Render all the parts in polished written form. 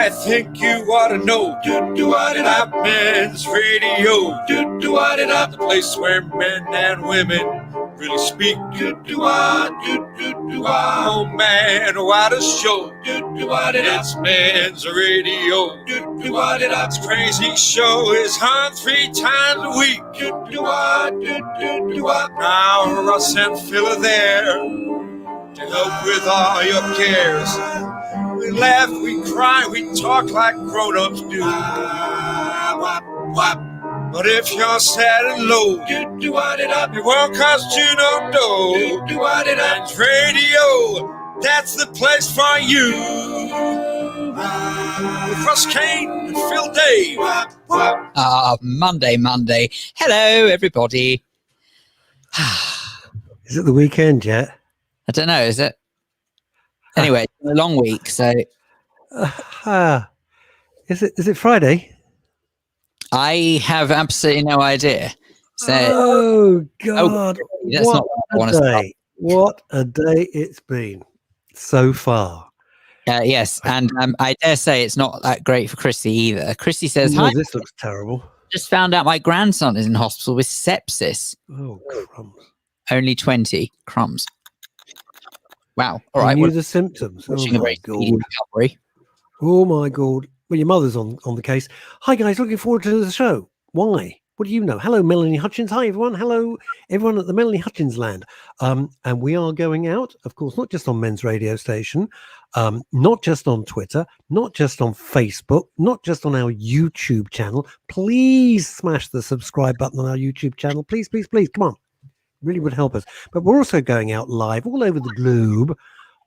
I think you ought to know. About men's radio. The place where men and women really speak. Oh man, what a show. It's men's radio. This crazy show is on 3 times a week. Now Russ and Phil are there to help with all your cares. We laugh, we cry, we talk like grown-ups do. But if you're sad and low, it won't cost you no dough. And radio, that's the place for you. With Russ Kane and Phil Dave. Monday. Hello, everybody. Is it the weekend yet? I don't know, is it? Anyway, it's been a long week, so... Is it Friday? I have absolutely no idea. So, oh, God. That's what not what I want to day. What a day it's been so far. Yes, and I dare say it's not that great for Chrissy either. Chrissy says, "Hi, hi, this looks terrible. Just found out my grandson is in hospital with sepsis. Oh, crumbs. Only 20 crumbs. Wow. All right. Knew the symptoms. Wishing a very speedy recovery. Oh, my God. Well, your mother's on the case. Hi, guys. Looking forward to the show. Why? What do you know? Hello, Melanie Hutchins. Hi, everyone. Hello, everyone at the Melanie Hutchins land. And we are going out, of course, not just on Men's Radio Station, not just on Twitter, not just on Facebook, not just on our YouTube channel. Please smash the subscribe button on our YouTube channel. Please, please, please. Come on. Really would help us. But we're also going out live all over the globe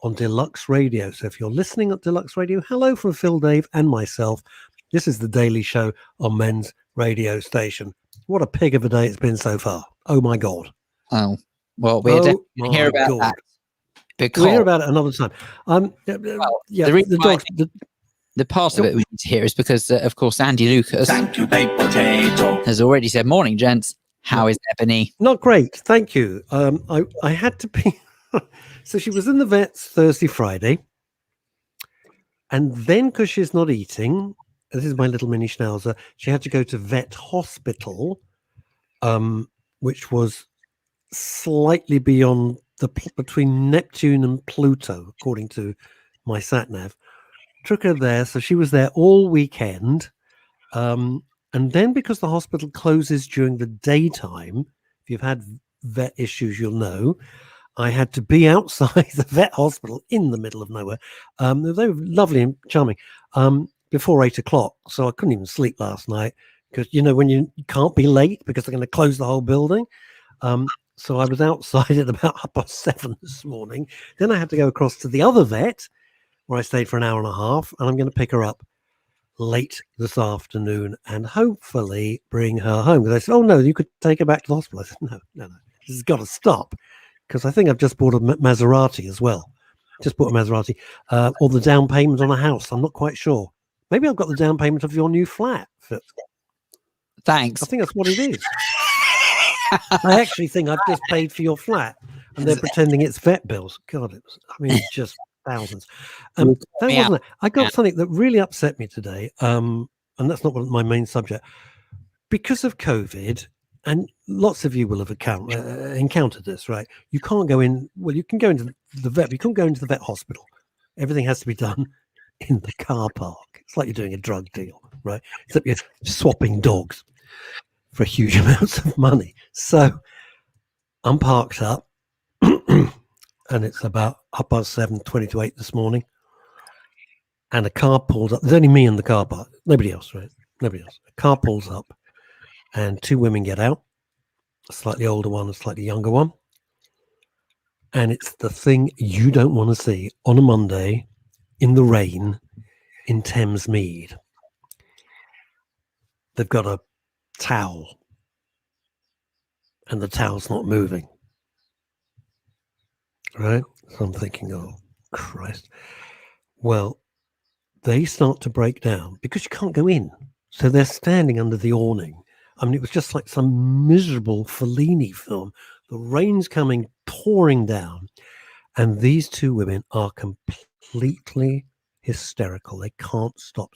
on Deluxe Radio. So if you're listening at Deluxe Radio, hello from Phil, Dave, and myself. This is the Daily Show on Men's Radio Station. What a pig of a day it's been so far. Oh, my God. Oh, well, we're definitely going to hear about that. Because we'll hear about it another time. The part of it we need to hear is because, of course, Andy Lucas has already said, morning, gents. How is Ebony? Not great. Thank you. I had to be... So she was in the vet's Thursday, Friday. And then because she's not eating... This is my little mini schnauzer. She had to go to vet hospital, which was slightly beyond between Neptune and Pluto, according to my sat nav. Took her there, so she was there all weekend. And then because the hospital closes during the daytime, if you've had vet issues, you'll know. I had to be outside the vet hospital in the middle of nowhere. They were lovely and charming. Before 8 o'clock, so I couldn't even sleep last night because when you can't be late because they're going to close the whole building. So I was outside at about 7:30 this morning. Then I had to go across to the other vet where I stayed for an hour and a half, and I'm going to pick her up late this afternoon and hopefully bring her home. Because they said, "Oh no, you could take her back to the hospital." I said, "No, this has got to stop," because I think I've just bought a Maserati as well. Just bought a Maserati, or the down payment on a house. I'm not quite sure. Maybe I've got the down payment of your new flat. Thanks. I think that's what it is. I actually think I've just paid for your flat, and they're pretending it's vet bills. God, it's just thousands. That wasn't it. I got something that really upset me today, and that's not my main subject. Because of COVID, and lots of you will have encountered this, right? You can't go in. Well, you can go into the vet, but you can't go into the vet hospital. Everything has to be done in the car park. It's like you're doing a drug deal, right? Except you're swapping dogs for huge amounts of money. So I'm parked up and it's about 7:20, 20 to 8 this morning. And a car pulls up. There's only me in the car park. Nobody else, right? Nobody else. A car pulls up and 2 women get out. A slightly older one, a slightly younger one. And it's the thing you don't want to see on a Monday in the rain in Thames Mead. They've got a towel and the towel's not moving. Right? So I'm thinking, oh, Christ. Well, they start to break down because you can't go in. So they're standing under the awning. I mean, it was just like some miserable Fellini film. The rain's pouring down. And these 2 women are completely hysterical. They can't stop.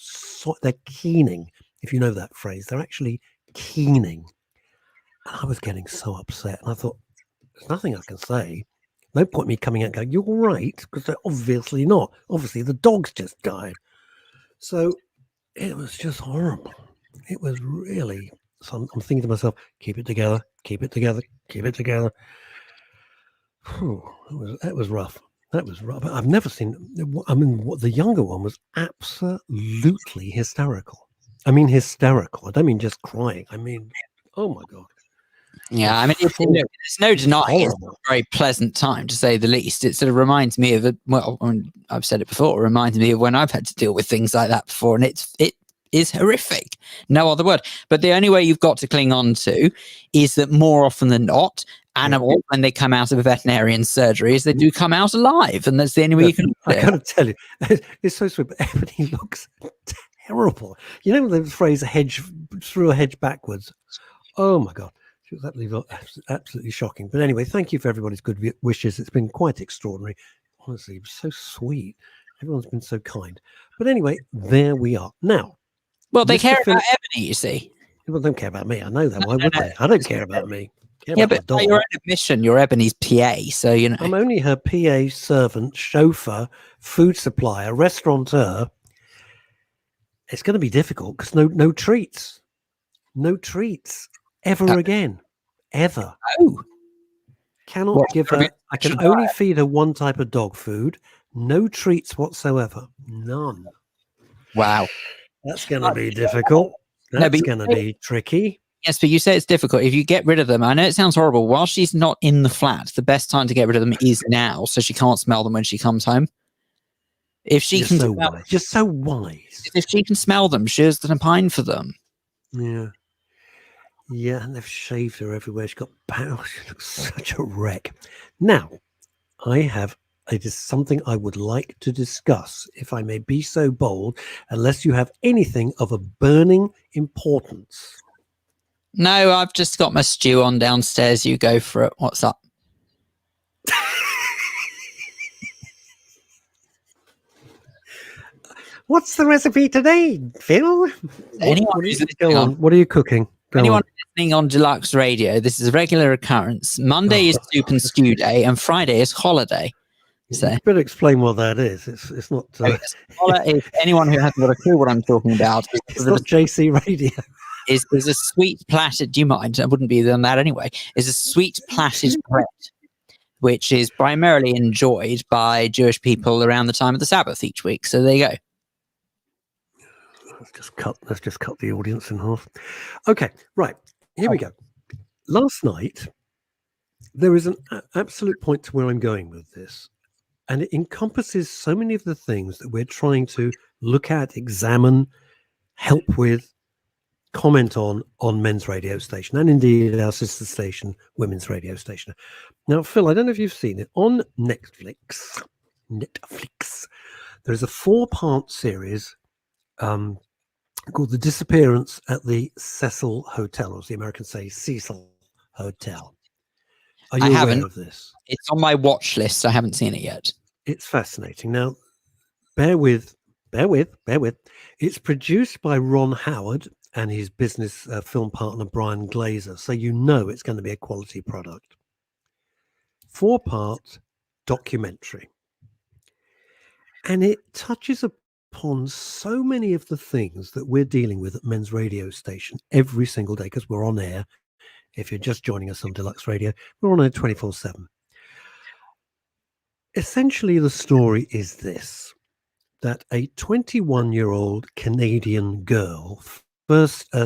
They're keening, if you know that phrase. They're actually keening. And I was getting so upset. And I thought, there's nothing I can say. No point me coming out and going, you're right, because they're obviously not. Obviously, the dog's just died. So it was just horrible. It was really... So I'm thinking to myself, keep it together, keep it together, keep it together. Whew, that was rough. That was rough. I've never seen... I mean, the younger one was absolutely hysterical. I mean, hysterical. I don't mean just crying. I mean, oh my God. Yeah, I mean, there's no denying it's a very pleasant time, to say the least. It sort of reminds me of I've said it before, it reminds me of when I've had to deal with things like that before, and it is horrific. No other word. But the only way you've got to cling on to is that more often than not, animals, when they come out of a veterinarian surgery, is they do come out alive, and that's the only way you can do it. I gotta tell you, it's so sweet, but Ebony looks terrible. You know the phrase through a hedge backwards? Oh my God. She was absolutely shocking. But anyway, thank you for everybody's good wishes. It's been quite extraordinary. Honestly, it was so sweet. Everyone's been so kind. But anyway, there we are. Now, well, they care about Ebony, you see. People don't care about me. I know that. Why would they? I don't care about me. But by your own admission, you're Ebony's PA, so you know. I'm only her PA, servant, chauffeur, food supplier, restaurateur. It's going to be difficult because no treats. No treats. Ever again. Ever. Oh. Cannot give her... I can only feed her one type of dog food. No treats whatsoever. None. Wow. That's going to be difficult. That's going to be tricky. Yes, but you say it's difficult. If you get rid of them, I know it sounds horrible. While she's not in the flat, the best time to get rid of them is now, so she can't smell them when she comes home. If she can... You're so wise. If she can smell them, she has to pine for them. Yeah. Yeah, and they've shaved her everywhere. She got bowels. She looks such a wreck. Now, it is something I would like to discuss, if I may be so bold, unless you have anything of a burning importance. No, I've just got my stew on downstairs. You go for it. What's up? What's the recipe today, Phil? What are you cooking? Anyone listening on Deluxe Radio, this is a regular occurrence. Monday is soup and stew day, and Friday is holiday. So you better explain what that is. It's not. If anyone who hasn't got a clue what I'm talking about, it's not JC Radio. Is a sweet plaited. Do you mind? I wouldn't be on that anyway. Is a sweet plaited bread, which is primarily enjoyed by Jewish people around the time of the Sabbath each week. So there you go. Let's just cut the audience in half. Okay, right. Here we go. Last night, there is an absolute point to where I'm going with this. And it encompasses so many of the things that we're trying to look at, examine, help with, comment on Men's Radio Station, and indeed our sister station, Women's Radio Station. Now, Phil, I don't know if you've seen it. On Netflix, there's a 4-part series called The Disappearance at the Cecil Hotel, or as the Americans say, Cecil Hotel. Are you aware of this? It's on my watch list. I haven't seen it yet. It's fascinating. Now, bear with. It's produced by Ron Howard and his business film partner, Brian Glazer. So you know it's going to be a quality product. 4-part documentary. And it touches upon so many of the things that we're dealing with at Men's Radio Station every single day, because we're on air. If you're just joining us on Deluxe Radio, we're on air 24/7. Essentially, the story is this, that a 21-year-old Canadian girl,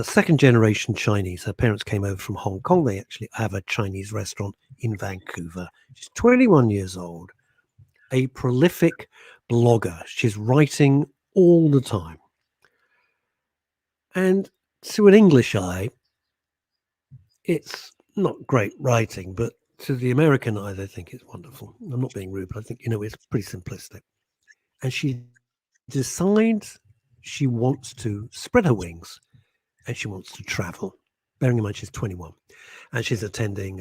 second-generation Chinese, her parents came over from Hong Kong. They actually have a Chinese restaurant in Vancouver. She's 21 years old, a prolific blogger. She's writing all the time. And to an English eye, it's not great writing, but to the American eye, they think it's wonderful. I'm not being rude, but I think, it's pretty simplistic. And she decides she wants to spread her wings and she wants to travel. Bearing in mind she's 21 and she's attending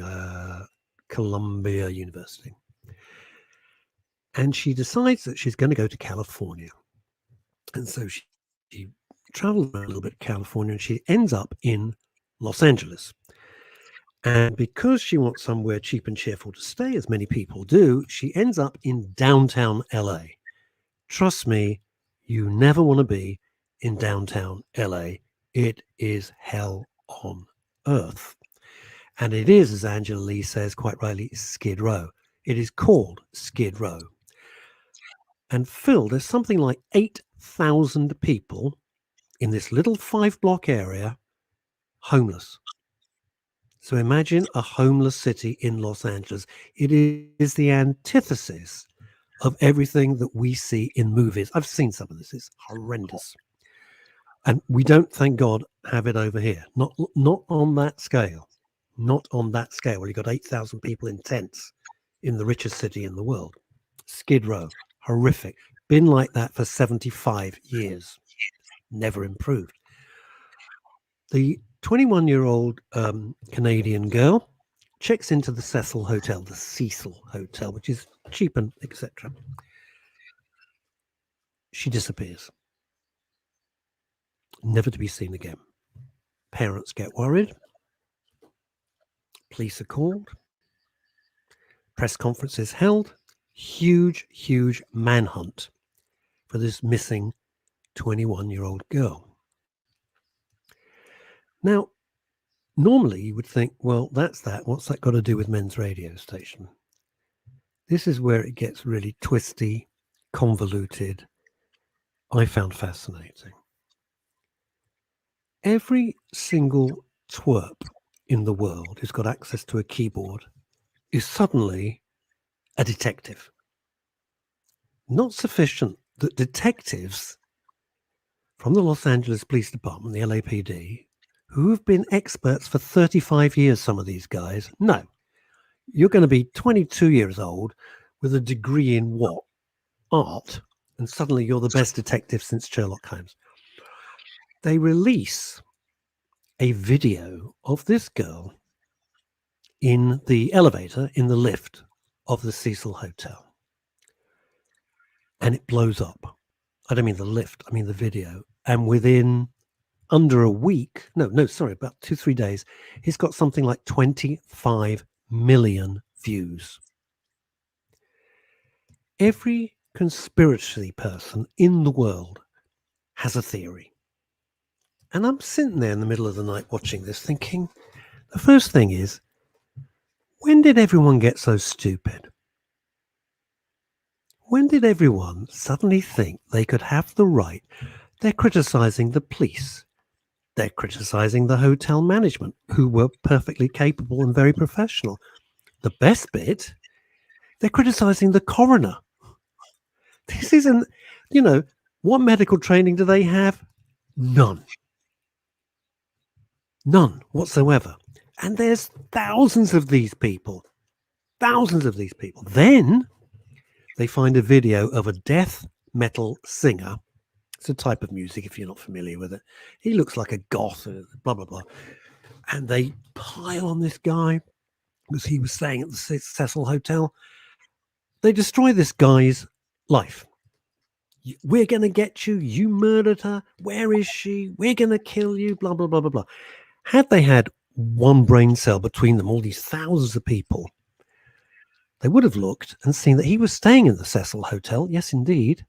Columbia University. And she decides that she's going to go to California. And so she traveled a little bit to California, and she ends up in Los Angeles. And because she wants somewhere cheap and cheerful to stay, as many people do, she ends up in downtown LA. Trust me, you never want to be in downtown LA. It is hell on earth. And it is, as Angela Lee says quite rightly, Skid Row. It is called Skid Row. And Phil, there's something like 8,000 people in this little 5-block area, homeless. So imagine a homeless city in Los Angeles. It is the antithesis of everything that we see in movies. I've seen some of this. It's horrendous. And we don't, thank God, have it over here. Not on that scale. Not on that scale where you've got 8,000 people in tents in the richest city in the world. Skid Row. Horrific. Been like that for 75 years. Never improved. The 21-year-old Canadian girl checks into the Cecil Hotel, the Cecil Hotel, which is cheap and etc. She disappears. Never to be seen again. Parents get worried. Police are called. Press conference is held. Huge, huge manhunt for this missing 21-year-old girl. Now, normally you would think, well, that's that. What's that got to do with Men's Radio Station? This is where it gets really twisty, convoluted. I found fascinating. Every single twerp in the world who's got access to a keyboard is suddenly a detective. Not sufficient that detectives from the Los Angeles Police Department, the LAPD, who have been experts for 35 years, some of these guys, no. You're going to be 22 years old with a degree in what? Art. And suddenly you're the best detective since Sherlock Holmes. They release a video of this girl in the elevator, in the lift of the Cecil Hotel. And it blows up. I don't mean the lift, I mean the video. And within under a week, about 2-3 days, he's got something like 25 million views. Every conspiracy person in the world has a theory. And I'm sitting there in the middle of the night watching this thinking, the first thing is, when did everyone get so stupid? When did everyone suddenly think they could have the right? They're criticizing the police. They're criticizing the hotel management, who were perfectly capable and very professional. The best bit, they're criticizing the coroner. This isn't, what medical training do they have? None. None whatsoever. And there's thousands of these people. Thousands of these people. Then they find a video of a death metal singer. It's a type of music if you're not familiar with it. He looks like a goth, blah, blah, blah. And they pile on this guy because he was staying at the Cecil Hotel. They destroy this guy's life. We're going to get you. You murdered her. Where is she? We're going to kill you. Blah, blah, blah, blah, blah. Had they had one brain cell between them, all these thousands of people, they would have looked and seen that he was staying in the Cecil Hotel. Yes, indeed.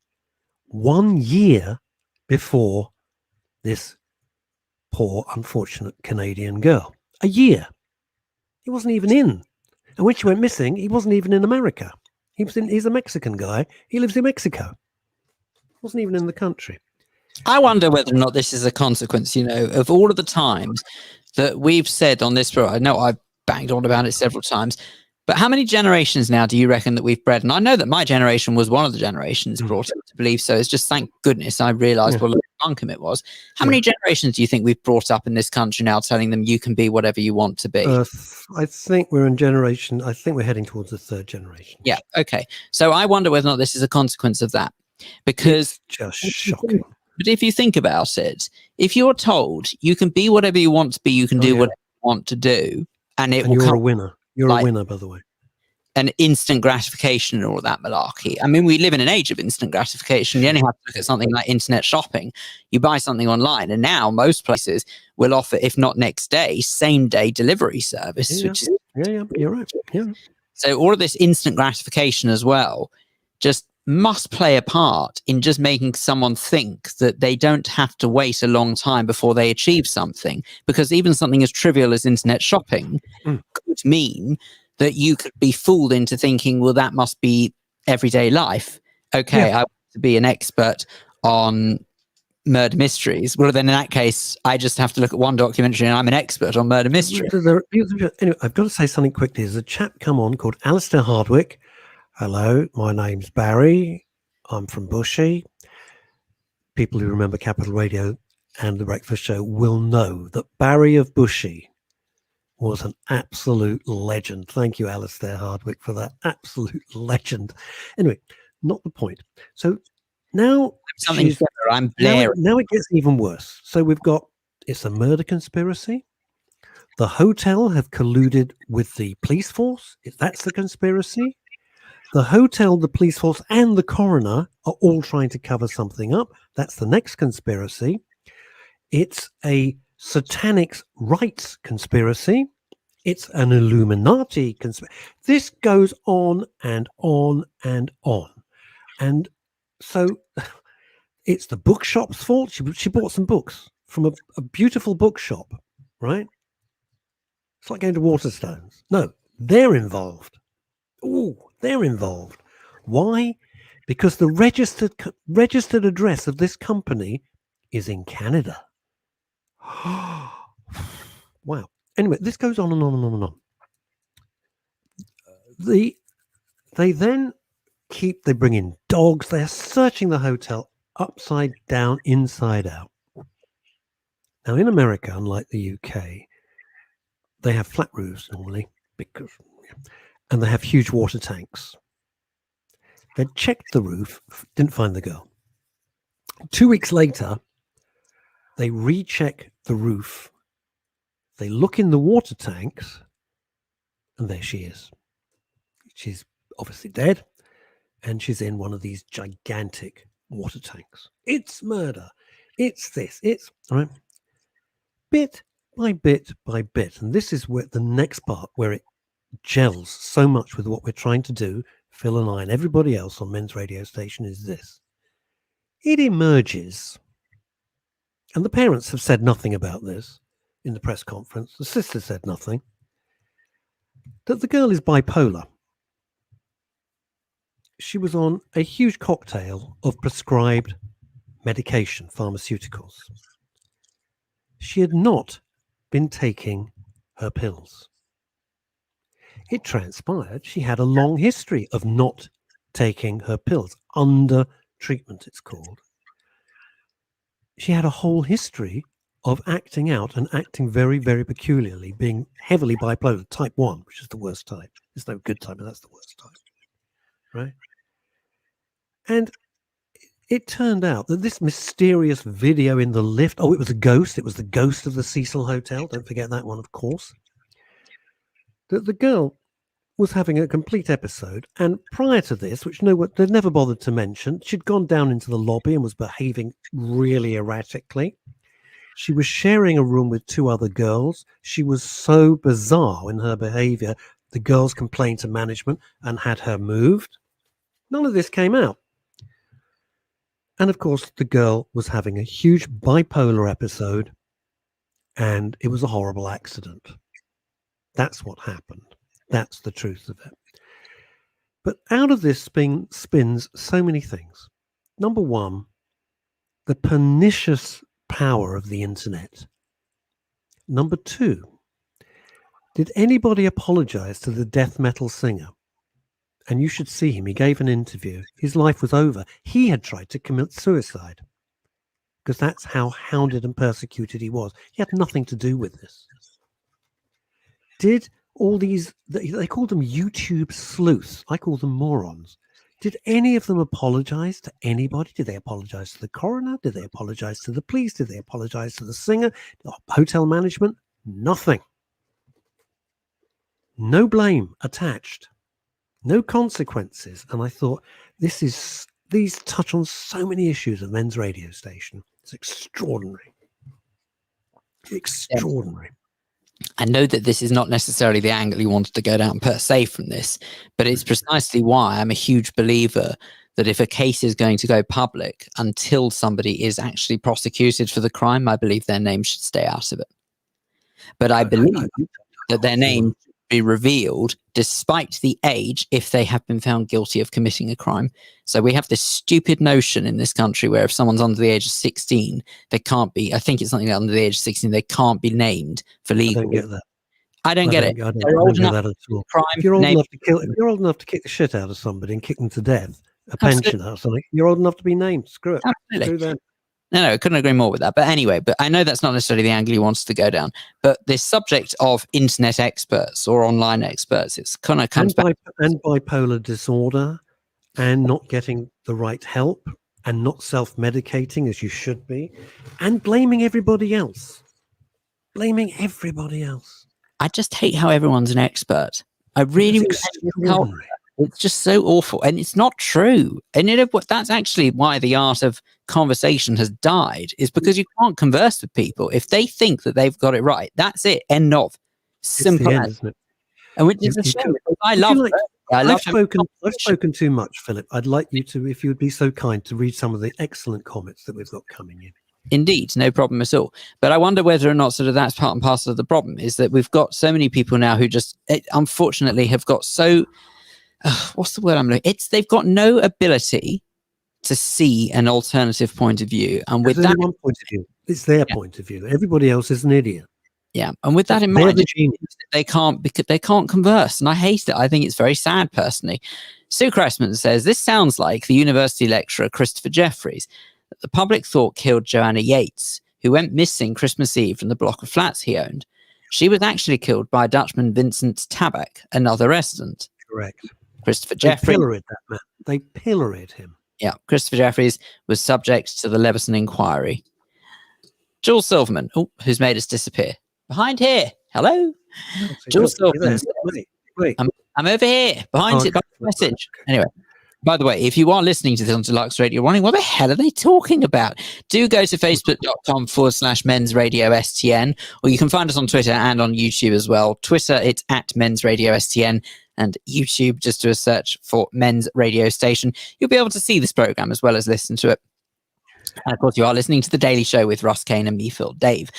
1 year before this poor, unfortunate Canadian girl. A year. He wasn't even in. And when she went missing, he wasn't even in America. He's a Mexican guy. He lives in Mexico. Wasn't even in the country. I wonder whether or not this is a consequence, of all of the times that we've said on this program. I know I've banged on about it several times, but how many generations now do you reckon that we've bred? And I know that my generation was one of the generations brought up to believe so. It's just, thank goodness, I realised what a bunkum it was. How many generations do you think we've brought up in this country now telling them you can be whatever you want to be? I think we're heading towards the third generation. Yeah, okay. So I wonder whether or not this is a consequence of that. Because it's just shocking. But if you think about it, if you're told you can be whatever you want to be, you can do whatever you want to do, and you're a winner. You're a winner, by the way. and instant gratification and all that malarkey. I mean, we live in an age of instant gratification. You only have to look at something like internet shopping. You buy something online, and now most places will offer, if not next day, same day delivery service. Yeah, Which is, you're right. Yeah. so all of this instant gratification as well just must play a part in just making someone think that they don't have to wait a long time before they achieve something, because even something as trivial as internet shopping could mean that you could be fooled into thinking, well, that must be everyday life. Okay, I want to be an expert on murder mysteries. Well, then in that case, I just have to look at one documentary and I'm an expert on murder mystery. Anyway, I've got to say something quickly. There's a chap come on called Alistair Hardwick. Hello, my name's Barry. I'm from Bushy. People who remember Capital Radio and The Breakfast Show will know that Barry of Bushy was an absolute legend. Thank you, Alistair Hardwick, for that. Absolute legend. Anyway, not the point. So now I'm Blair. Now it gets even worse. So we've got, it's a murder conspiracy. The hotel have colluded with the police force. That's the conspiracy. The hotel, the police force, and the coroner are all trying to cover something up. That's the next conspiracy. It's a satanic rights conspiracy. It's an Illuminati conspiracy. This goes on and on and on. And so it's the bookshop's fault. She bought some books from a beautiful bookshop, right? It's like going to Waterstones. No, they're involved. Oh, they're involved. Why? Because the registered address of this company is in Canada. Wow. Anyway, this goes on and on and on and on. They then they bring in dogs. They're searching the hotel upside down, inside out. Now, in America, unlike the UK, they have flat roofs normally, and they have huge water tanks. They checked the roof, didn't find the girl. 2 weeks later, they recheck the roof. They look in the water tanks, and there she is. She's obviously dead, and she's in one of these gigantic water tanks. It's murder. It's this. It's all right. Bit by bit by bit, and this is where the next part where it gels so much with what we're trying to do, Phil and I and everybody else on Men's Radio Station, is this. It emerges, and the parents have said nothing about this in the press conference. The sister said nothing, that the girl is bipolar. She was on a huge cocktail of prescribed medication, pharmaceuticals. She had not been taking her pills. It transpired she had a long history of not taking her pills, under treatment it's called. She had a whole history of acting out and acting very, very peculiarly, being heavily bipolar, type 1, which is the worst type. There's no good type, but that's the worst type, right? And it turned out that this mysterious video in the lift, it was a ghost. It was the ghost of the Cecil Hotel. Don't forget that one, of course. That the girl was having a complete episode. And prior to this, which they'd never bothered to mention, she'd gone down into the lobby and was behaving really erratically. She was sharing a room with 2 other girls. She was so bizarre in her behavior. The girls complained to management and had her moved. None of this came out. And of course, the girl was having a huge bipolar episode, and it was a horrible accident. That's what happened. That's the truth of it. But out of this spins so many things. Number one, the pernicious power of the internet. Number two, did anybody apologize to the death metal singer? And you should see him. He gave an interview. His life was over. He had tried to commit suicide because that's how hounded and persecuted he was. He had nothing to do with this. Did all these, they called them YouTube sleuths. I call them morons. Did any of them apologize to anybody? Did they apologize to the coroner? Did they apologize to the police? Did they apologize to the singer? The hotel management? Nothing. No blame attached. no consequences. And I thought, these touch on so many issues of men's radio station. It's extraordinary. Extraordinary. I know that this is not necessarily the angle you wanted to go down per se from this, but it's precisely why I'm a huge believer that if a case is going to go public, until somebody is actually prosecuted for the crime, I believe their name should stay out of it. But I believe that their name should be revealed despite the age if they have been found guilty of committing a crime. So we have this stupid notion in this country where if someone's under the age of 16, they can't be, I think it's something like under the age of 16, they can't be named for legal. I don't get that. I don't get it. I don't get that at all. If you're old enough to kill, if you're old enough to kick the shit out of somebody and kick them to death, a pensioner or something, you're old enough to be named. Screw it. Absolutely. Screw them. No, I couldn't agree more with that. But anyway, but I know that's not necessarily the angle he wants to go down. But this subject of internet experts or online experts, it's kind of comes back. And bipolar disorder, and not getting the right help, and not self-medicating as you should be, and blaming everybody else. Blaming everybody else. I just hate how everyone's an expert. I really it's just so awful, and it's not true. And you know what? That's actually why the art of conversation has died, is because you can't converse with people if they think that they've got it right. That's it. End of. Simple as. Isn't it? And which is a shame. I've spoken too much, Philip. I'd like you to, if you would be so kind, to read some of the excellent comments that we've got coming in. Indeed, no problem at all. But I wonder whether or not sort of that's part and parcel of the problem, is that we've got so many people now who just unfortunately have got so what's the word I'm looking? They've got no ability to see an alternative point of view, and with that one point of view, it's their point of view. Everybody else is an idiot. Yeah, and with that in mind, they can't converse, and I hate it. I think it's very sad, personally. Sue Cressman says this sounds like the university lecturer Christopher Jeffries. The public thought killed Joanna Yates, who went missing Christmas Eve from the block of flats he owned. She was actually killed by Dutchman Vincent Tabak, another resident. Correct. Christopher Jeffries. They pilloried that man. They pilloried him. Yeah, Christopher Jeffries was subject to the Leveson inquiry. Jules Silverman, who's made us disappear. Behind here. Hello. Jules Silverman. Wait. I'm over here. Behind it. By the message. Okay. Anyway. By the way, if you are listening to this on Deluxe Radio Running, what the hell are they talking about? Do go to facebook.com/Men's Radio STN, or you can find us on Twitter and on YouTube as well. Twitter, it's at Men's Radio STN, and YouTube, just do a search for Men's Radio Station. You'll be able to see this program as well as listen to it. And of course, you are listening to The Daily Show with Russ, Kane, and me, Phil Dave.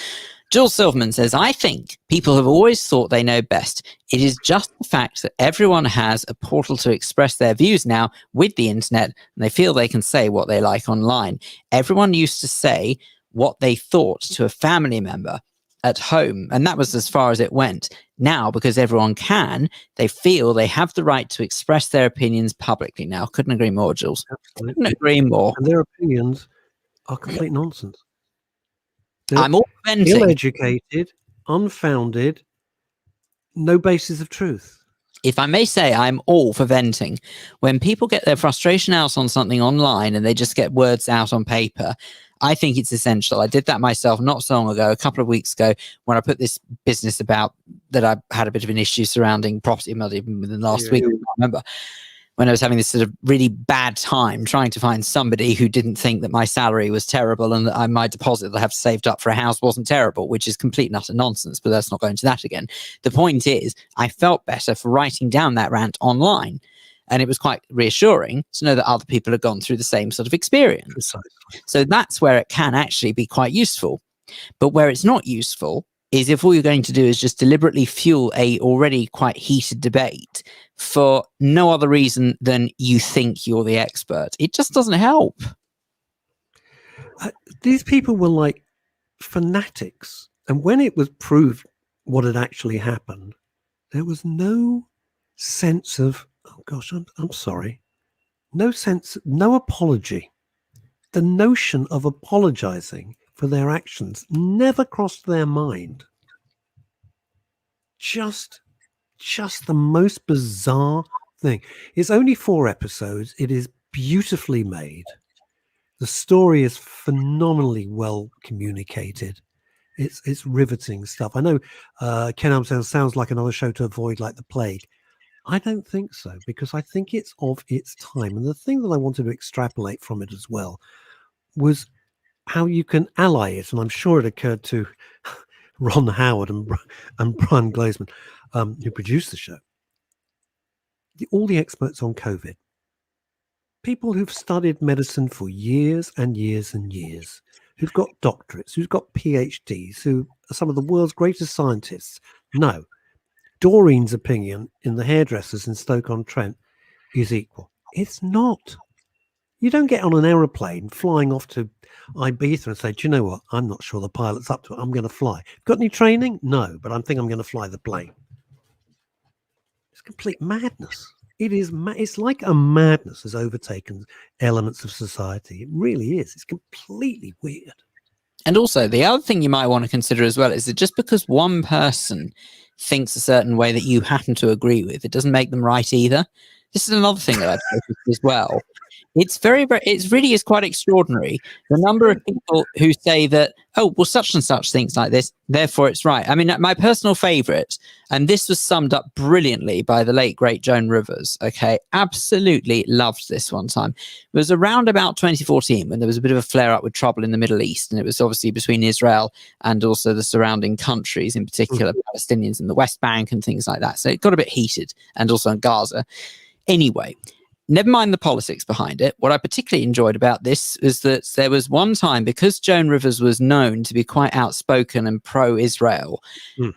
Jules Silverman says, I think people have always thought they know best. It is just the fact that everyone has a portal to express their views now with the internet, and they feel they can say what they like online. Everyone used to say what they thought to a family member at home, and that was as far as it went. Now, because everyone can, they feel they have the right to express their opinions publicly now. Couldn't agree more, Jules. Absolutely. Couldn't agree more. And their opinions are complete nonsense. I'm all venting. Ill-educated, unfounded, no basis of truth. If I may say, I'm all for venting. When people get their frustration out on something online and they just get words out on paper, I think it's essential. I did that myself not so long ago, a couple of weeks ago, when I put this business about that I had a bit of an issue surrounding property, not even within the last week, I can't remember. When I was having this sort of really bad time trying to find somebody who didn't think that my salary was terrible and that my deposit that I have saved up for a house wasn't terrible, which is complete and utter nonsense, but let's not go into that again. The point is, I felt better for writing down that rant online. And it was quite reassuring to know that other people had gone through the same sort of experience. Precisely. So that's where it can actually be quite useful. But where it's not useful is if all you're going to do is just deliberately fuel a already quite heated debate for no other reason than you think you're the expert. It just doesn't help. These people were like fanatics. And when it was proved what had actually happened, there was no sense of, oh gosh, I'm sorry. No sense, no apology. The notion of apologizing for their actions never crossed their mind. Just the most bizarre thing. It's only 4 episodes. It is beautifully made. The story is phenomenally well communicated. It's riveting stuff. I know Ken Armstrong sounds like another show to avoid like the plague. I don't think so, because I think it's of its time. And the thing that I wanted to extrapolate from it as well was how you can ally it. And I'm sure it occurred to Ron Howard and Brian Glazeman, who produced the show. All the experts on COVID, people who've studied medicine for years and years and years, who've got doctorates, who've got PhDs, who are some of the world's greatest scientists. No, Doreen's opinion in the hairdressers in Stoke-on-Trent is equal. It's not. You don't get on an aeroplane flying off to Ibiza and say, do you know what? I'm not sure the pilot's up to it. I'm going to fly. Got any training? No, but I think I'm going to fly the plane. It's complete madness. It is. It's like a madness has overtaken elements of society. It really is. It's completely weird. And also, the other thing you might want to consider as well is that just because one person thinks a certain way that you happen to agree with, it doesn't make them right either. This is another thing that I've noticed as well. It's it really is quite extraordinary. The number of people who say that, oh, well, such and such thinks like this, therefore it's right. I mean, my personal favorite, and this was summed up brilliantly by the late, great Joan Rivers, okay, absolutely loved this one time. It was around about 2014 when there was a bit of a flare up with trouble in the Middle East. And it was obviously between Israel and also the surrounding countries, in particular, Palestinians in the West Bank and things like that. So it got a bit heated, and also in Gaza. Anyway, never mind the politics behind it. What I particularly enjoyed about this is that there was one time, because Joan Rivers was known to be quite outspoken and pro-Israel,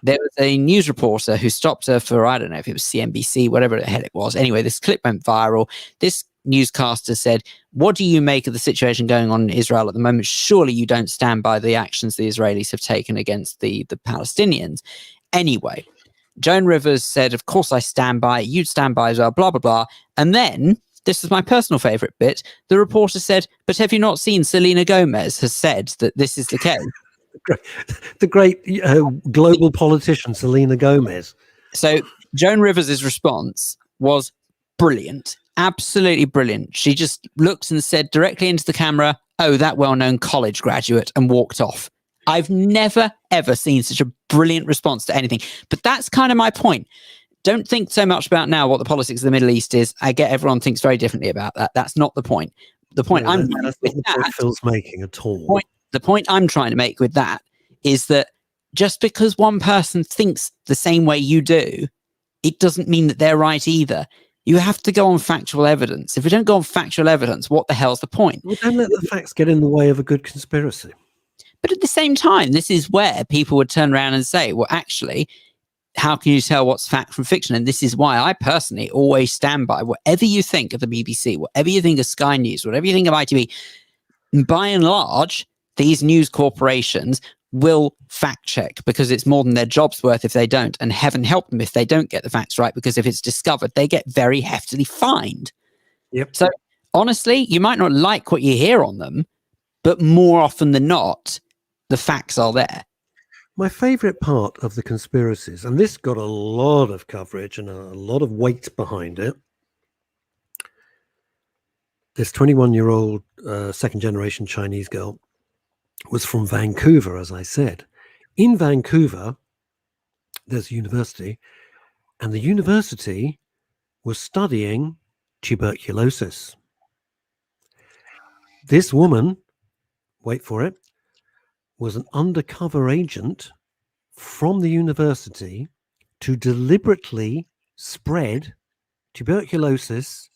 there was a news reporter who stopped her for, I don't know if it was CNBC, whatever the hell it was. Anyway, this clip went viral. This newscaster said, what do you make of the situation going on in Israel at the moment? Surely you don't stand by the actions the Israelis have taken against the Palestinians. Anyway, Joan Rivers said, of course I stand by, you'd stand by as well, blah, blah, blah. And then, this is my personal favorite bit, the reporter said, but have you not seen Selena Gomez has said that this is the case? The great global politician, Selena Gomez. So Joan Rivers' response was brilliant, absolutely brilliant. She just looked and said directly into the camera, oh, that well-known college graduate, and walked off. I've never, ever seen such a brilliant response to anything. But that's kind of my point. Don't think so much about now what the politics of the Middle East is. I get everyone thinks very differently about that. That's not the point. The point I'm trying to make with that, Phil's making at all. The point I'm trying to make with that is that just because one person thinks the same way you do, it doesn't mean that they're right either. You have to go on factual evidence. If we don't go on factual evidence, what the hell's the point? Well, don't let the facts get in the way of a good conspiracy. But at the same time, this is where people would turn around and say, well, actually, how can you tell what's fact from fiction? And this is why I personally always stand by whatever you think of the BBC, whatever you think of Sky News, whatever you think of ITV, by and large, these news corporations will fact check because it's more than their job's worth if they don't. And heaven help them if they don't get the facts right, because if it's discovered, they get very heftily fined. Yep. So honestly, you might not like what you hear on them, but more often than not, the facts are there. My favorite part of the conspiracies, and this got a lot of coverage and a lot of weight behind it, this 21-year-old second-generation Chinese girl was from Vancouver, as I said. In Vancouver, there's a university, and the university was studying tuberculosis. This woman, wait for it, was an undercover agent from the university to deliberately spread tuberculosis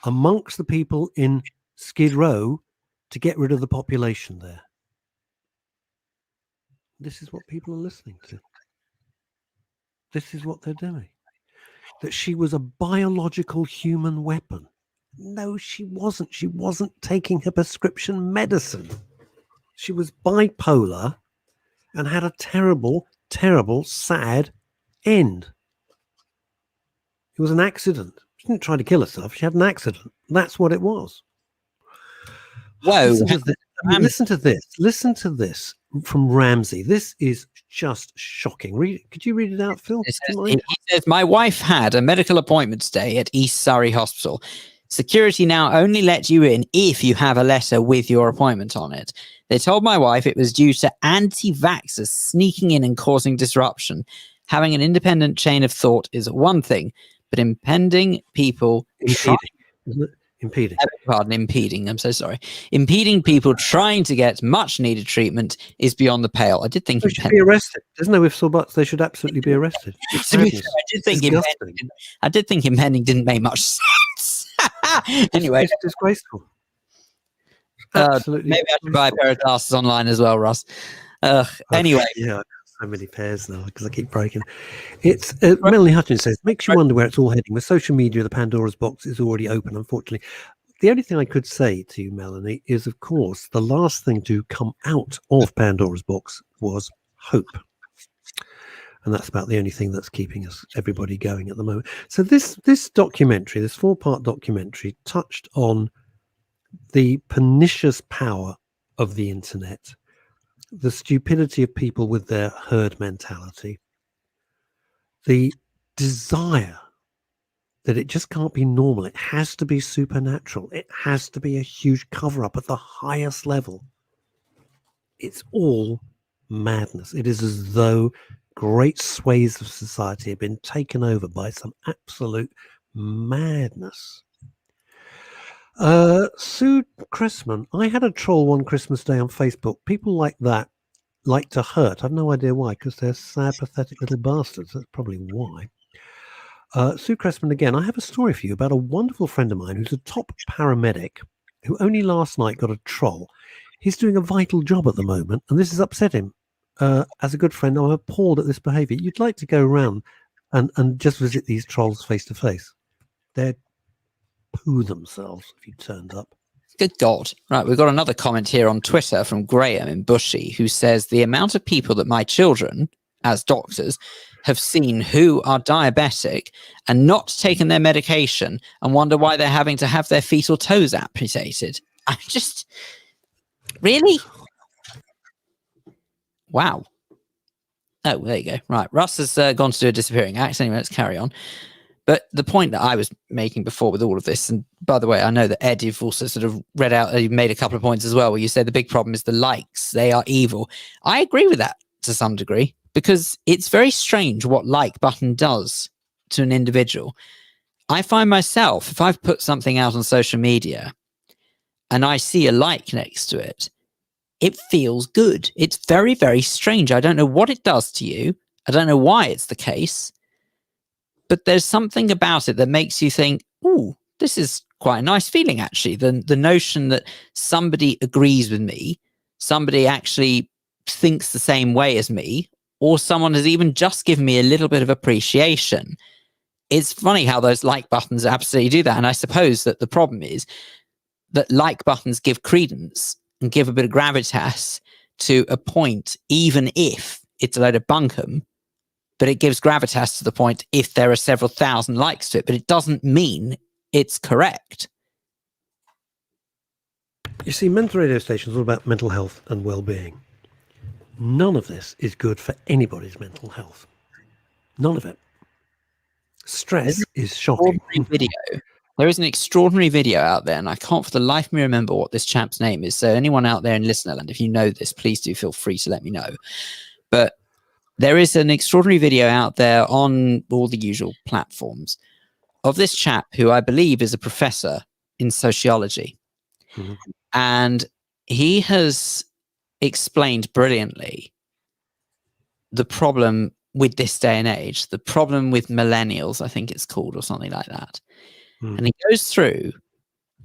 amongst the people in Skid Row to get rid of the population there. This is what people are listening to. This is what they're doing. That she was a biological human weapon. No, she wasn't. She wasn't taking her prescription medicine. She was bipolar and had a terrible, terrible, sad end. It was an accident. She didn't try to kill herself. She had an accident. That's what it was. Whoa. Listen to this. Listen to this from Ramsey. This is just shocking. Could you read it out, Phil? He says, my wife had a medical appointment today at East Surrey Hospital. Security now only let you in if you have a letter with your appointment on it. They told my wife it was due to anti-vaxxers sneaking in and causing disruption. Having an independent chain of thought is one thing, but impending people Impeding, isn't it? Impeding. impeding. I'm so sorry. Impeding people trying to get much needed treatment is beyond the pale. I did think They should be arrested. There's no ifs or buts. They should absolutely be arrested. It's to be madness. fair, I did think impending didn't make much sense. Anyway, it's disgraceful. Absolutely. Maybe I should buy a pair of glasses online as well, Ross. Anyway, yeah, I've got so many pairs now because I keep breaking. It's Melanie Hutchins says, makes you wonder where it's all heading. With social media, the Pandora's box is already open, unfortunately. The only thing I could say to you, Melanie, is, of course, the last thing to come out of Pandora's box was hope. And that's about the only thing that's keeping everybody going at the moment. So this documentary, this 4-part documentary, touched on the pernicious power of the internet, the stupidity of people with their herd mentality, the desire that it just can't be normal. It has to be supernatural. It has to be a huge cover-up at the highest level. It's all madness. It is as though great swathes of society have been taken over by some absolute madness. Sue Cressman, I had a troll one Christmas Day on Facebook. People like that like to hurt. I've no idea why, because they're sad, pathetic little bastards. That's probably why. Sue Cressman again, I have a story for you about a wonderful friend of mine who's a top paramedic who only last night got a troll. He's doing a vital job at the moment, and this has upset him. As a good friend, I'm appalled at this behaviour. You'd like to go around and just visit these trolls face to face. They'd poo themselves if you turned up. Good God. Right, we've got another comment here on Twitter from Graham in Bushy, who says, the amount of people that my children, as doctors, have seen who are diabetic and not taken their medication and wonder why they're having to have their feet or toes amputated. I just... Really? Wow. Oh, there you go. Right, Russ has gone to do a disappearing act. Anyway, let's carry on. But the point that I was making before with all of this, and by the way, I know that Ed, you've also sort of read out, you made a couple of points as well, where you said the big problem is the likes. They are evil. I agree with that to some degree, because it's very strange what like button does to an individual. I find myself, if I've put something out on social media and I see a like next to it, it feels good. It's very, very strange. I don't know what it does to you. I don't know why it's the case. But there's something about it that makes you think, ooh, this is quite a nice feeling, actually. The notion that somebody agrees with me, somebody actually thinks the same way as me, or someone has even just given me a little bit of appreciation. It's funny how those like buttons absolutely do that. And I suppose that the problem is that like buttons give credence and give a bit of gravitas to a point, even if it's a load of bunkum. But it gives gravitas to the point if there are several thousand likes to it, but it doesn't mean it's correct. You see, mental radio stations are all about mental health and well-being. None of this is good for anybody's mental health. None of it. Stress is shocking. There is an extraordinary video out there, and I can't for the life of me remember what this champ's name is. So anyone out there in Listenerland, if you know this, please do feel free to let me know. But there is an extraordinary video out there on all the usual platforms of this chap who I believe is a professor in sociology. Mm-hmm. And he has explained brilliantly the problem with this day and age, the problem with millennials, I think it's called, or something like that. Mm. And he goes through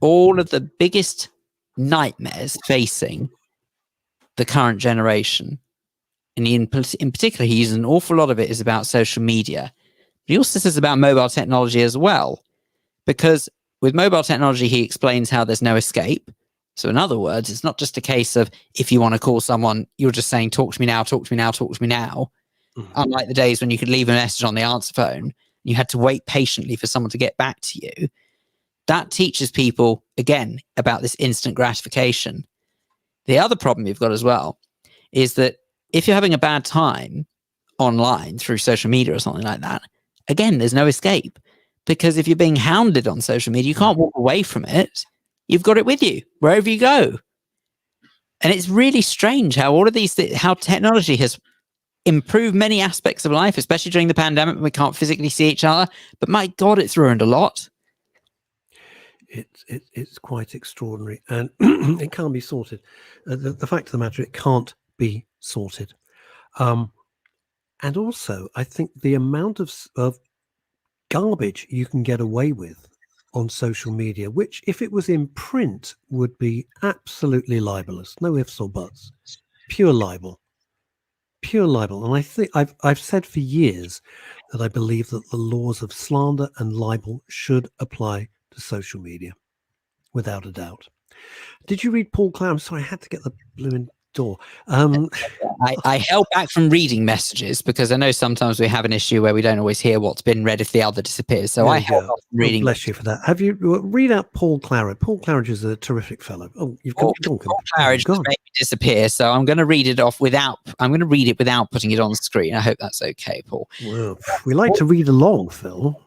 all of the biggest nightmares facing the current generation. And in particular, he uses an awful lot of it is about social media. But he also says about mobile technology as well, because with mobile technology, he explains how there's no escape. So in other words, it's not just a case of if you want to call someone, you're just saying, talk to me now, talk to me now, talk to me now. Mm-hmm. Unlike the days when you could leave a message on the answer phone, you had to wait patiently for someone to get back to you. That teaches people, again, about this instant gratification. The other problem you've got as well is that if you're having a bad time online through social media or something like that, again, there's no escape. Because if you're being hounded on social media, you can't walk away from it. You've got it with you wherever you go. And it's really strange how all of these, how technology has improved many aspects of life, especially during the pandemic when we can't physically see each other. But my God, it's ruined a lot. It's quite extraordinary, and it can't be sorted. The fact of the matter, it can't be sorted. And also, I think the amount of garbage you can get away with on social media, which if it was in print would be absolutely libelous, no ifs or buts, pure libel. And I think I've said for years that I believe that the laws of slander and libel should apply to social media, without a doubt. Did you read Paul Clow? I'm sorry, I had to get the blooming door. I held back from reading messages because I know sometimes we have an issue where we don't always hear what's been read if the other disappears. So I held off from reading. Bless you for that. Have you read out Paul Claridge? Paul Claridge is a terrific fellow. Oh, you've got Paul Claridge just made me disappear, so I'm going to read it off without. I'm going to read it without putting it on the screen. I hope that's okay, Paul. Well, we like to read along, Phil.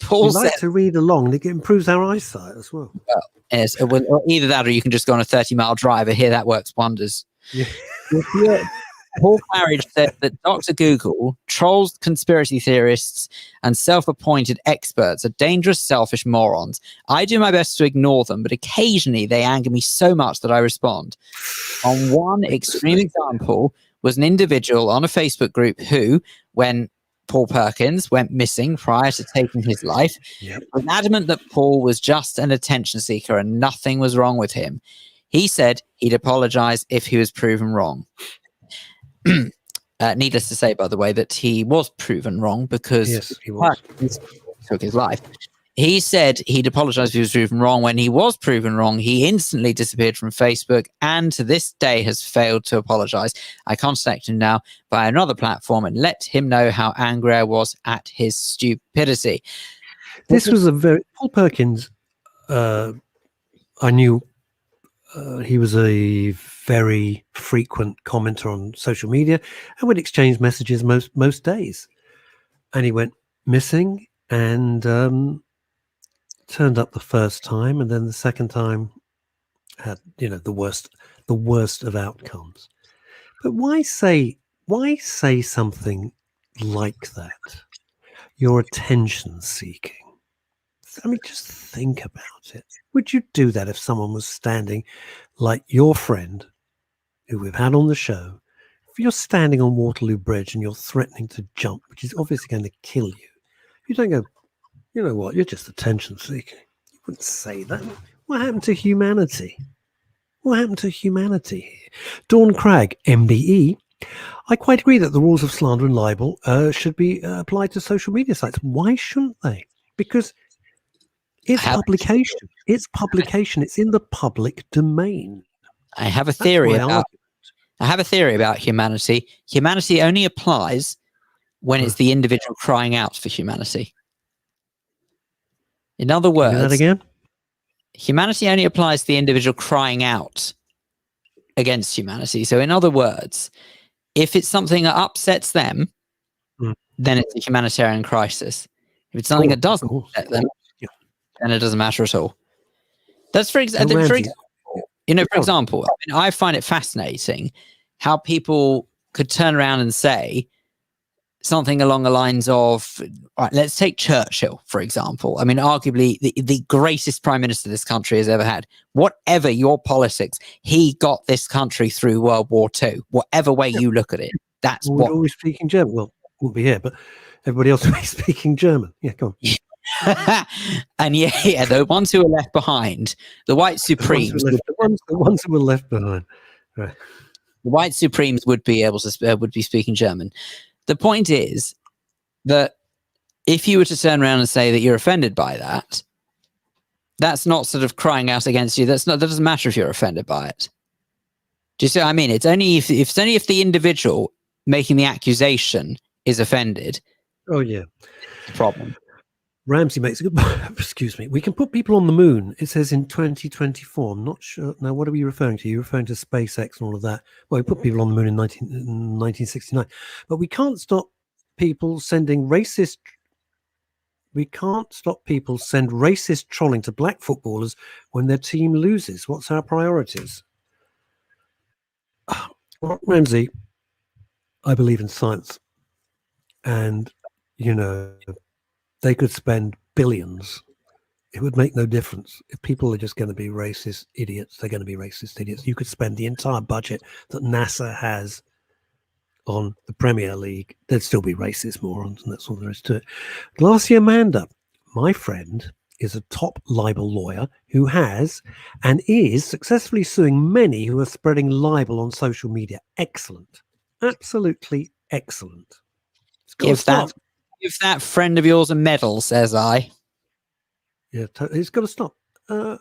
Paul we like to read along, and it improves our eyesight as well. Yes, either that or you can just go on a 30-mile drive. I hear that works wonders. Yeah. Paul Claridge said that Dr. Google, trolls, conspiracy theorists, and self-appointed experts are dangerous, selfish morons. I do my best to ignore them, but occasionally they anger me so much that I respond. On one extreme example was an individual on a Facebook group who, when Paul Perkins went missing prior to taking his life, was adamant that Paul was just an attention seeker and nothing was wrong with him. He said he'd apologize if he was proven wrong. Needless to say, by the way, that he was proven wrong because he was. Took his life. He said he'd apologize if he was proven wrong. When he was proven wrong, he instantly disappeared from Facebook and to this day has failed to apologize. I contact him now via another platform and let him know how angry I was at his stupidity. This was a very... Paul Perkins, I knew he was a very frequent commenter on social media and would exchange messages most days. And he went missing and turned up the first time, and then the second time had the worst of outcomes. But why say something like that? You're attention seeking. I mean, just think about it. Would you do that if someone was standing like your friend who we've had on the show? If you're standing on Waterloo Bridge and you're threatening to jump, which is obviously going to kill you, you don't go, you know what, you're just attention seeking. You wouldn't say that. What happened to humanity? What happened to humanity here? Dawn Cragg, MBE. I quite agree that the rules of slander and libel should be applied to social media sites. Why shouldn't they? Because it's publication. It's publication. It's in the public domain. I have a theory about humanity. Humanity only applies when it's the individual crying out for humanity. In other words, that again? Humanity only applies to the individual crying out against humanity. So in other words, if it's something that upsets them, then it's a humanitarian crisis. If it's something that doesn't upset them, then it doesn't matter at all. That's for example, I find it fascinating how people could turn around and say something along the lines of, right, let's take Churchill, for example. I mean, arguably the greatest prime minister this country has ever had. Whatever your politics, he got this country through World War II. Whatever way you look at it, that's what... We're always speaking German. Well, we'll be here, but everybody else will be speaking German. Yeah, go on. And the ones who were left behind, the white supremes, the ones who were left behind, right. The white supremes would be able to would be speaking German. The point is that if you were to turn around and say that you're offended by that, that's not sort of crying out against you. That doesn't matter if you're offended by it. Do you see what I mean? It's only if the individual making the accusation is offended. Oh yeah, the problem. Ramsey makes a good point. Excuse me. We can put people on the moon. It says in 2024. I'm not sure. Now, what are we referring to? You're referring to SpaceX and all of that. Well, we put people on the moon in 1969. But we can't stop people sending racist... We can't stop people send racist trolling to black footballers when their team loses. What's our priorities? Well, Ramsey, I believe in science, and you know, they could spend billions. It would make no difference if people are just going to be racist idiots. They're going to be racist idiots. You could spend the entire budget that NASA has on the Premier League. There'd still be racist morons, and that's all there is to it. Glacier Amanda, my friend, is a top libel lawyer who has and is successfully suing many who are spreading libel on social media. Excellent. Absolutely excellent. Give that friend of yours a medal, says I. Yeah, it's got to stop. Ed